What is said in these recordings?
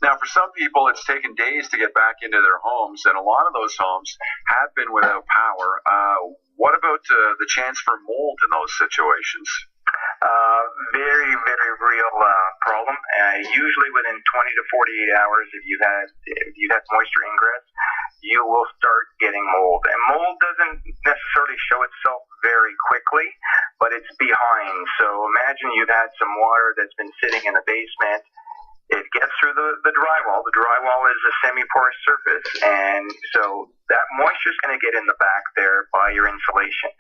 Now, for some people, it's taken days to get back into their homes, and a lot of those homes have been without power. What about the chance for mold in those situations? Very, very real problem. Usually within 20 to 48 hours, if you've had moisture ingress, you will start getting mold. And mold doesn't necessarily show itself very quickly, but it's behind. So imagine you've had some water that's been sitting in the basement. It gets through the drywall. The drywall is a semi-porous surface, and so that moisture is going to get in the back there by your insulation.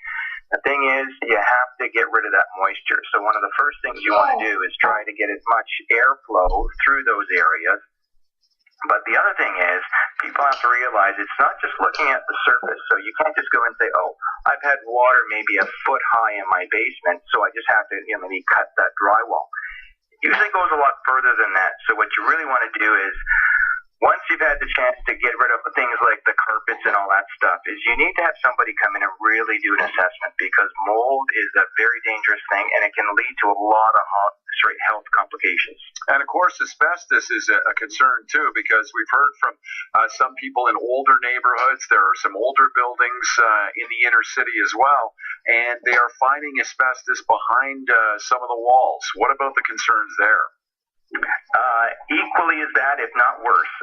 The thing is, you have to get rid of that moisture. So one of the first things you want to do is try to get as much airflow through those areas. But the other thing is, people have to realize it's not just looking at the surface. So you can't just go and say, oh, I've had water maybe a foot high in my basement, so I just have to maybe cut that drywall. It usually goes a lot further than that. So what you really want to do is, once you've had the chance to get rid of things like the carpets and all that stuff, is you need to have somebody come in and really do an assessment, because mold is a very dangerous thing, and it can lead to a lot of health complications. And of course, asbestos is a concern too, because we've heard from some people in older neighborhoods. There are some older buildings in the inner city as well, and they are finding asbestos behind some of the walls. What about the concerns there? Equally as that, if not worse.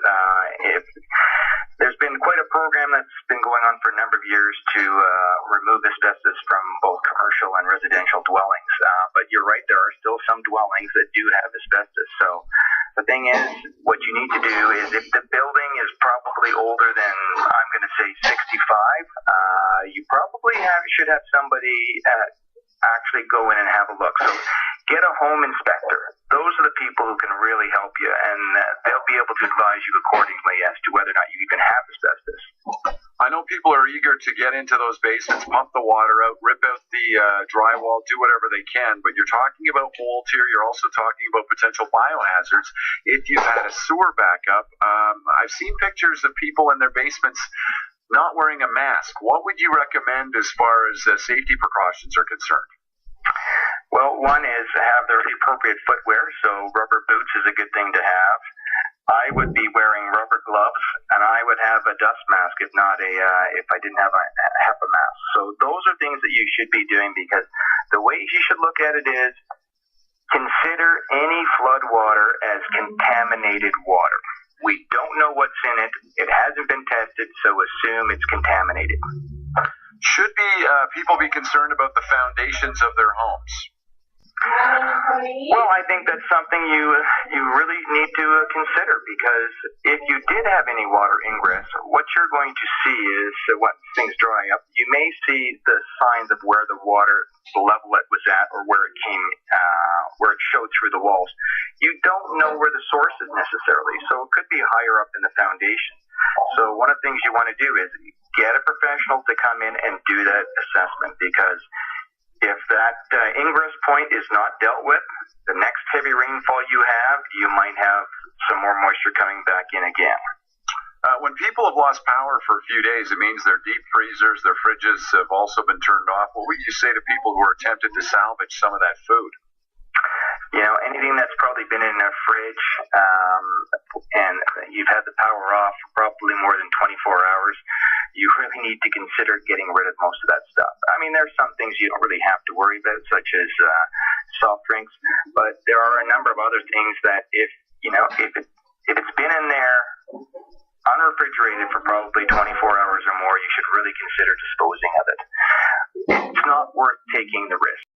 There's been quite a program that's been going on for a number of years to remove asbestos from both commercial and residential dwellings. But you're right, there are still some dwellings that do have asbestos. So the thing is, what you need to do is, if the building is probably older than, I'm going to say 65, you probably should have somebody actually go in and have a look. So get a home inspector. Those are the people who can really help you, and they'll be able to advise you accordingly as to whether or not you even have asbestos. I know people are eager to get into those basements, pump the water out, rip out the drywall, do whatever they can, but you're talking about mold here. You're also talking about potential biohazards. If you've had a sewer backup, I've seen pictures of people in their basements not wearing a mask. What would you recommend as far as safety precautions are concerned? Well, one is to have the appropriate footwear, so rubber boots is a good thing to have. I would be wearing rubber gloves, and I would have a dust mask if I didn't have a mask. So those are things that you should be doing, because the ways you should look at it is, consider any flood water as contaminated water. We don't know what's in it. It hasn't been tested, so assume it's contaminated. Should people be concerned about the foundations of their homes? Well, I think that's something you really need to consider, because if you did have any water ingress, what you're going to see is, once things dry up, you may see the signs of where the water level it was at, or where it came, where it showed through the walls. You don't know where the source is necessarily, so it could be higher up in the foundation. So one of the things you want to do is get a professional to come in and do that assessment, because if that ingress point is not dealt with, the next heavy rainfall you might have some more moisture coming back in again. When people have lost power for a few days, it means their deep freezers, their fridges have also been turned off. What would you say to people who are tempted to salvage some of that food? Anything that's probably been in a fridge and you've had the power off for probably more than 24 hours, you really need to consider getting rid of most of that stuff. I mean, there's some things you don't really have to worry about, such as soft drinks, but there are a number of other things that if it's been in there unrefrigerated for probably 24 hours or more, you should really consider disposing of it. It's not worth taking the risk.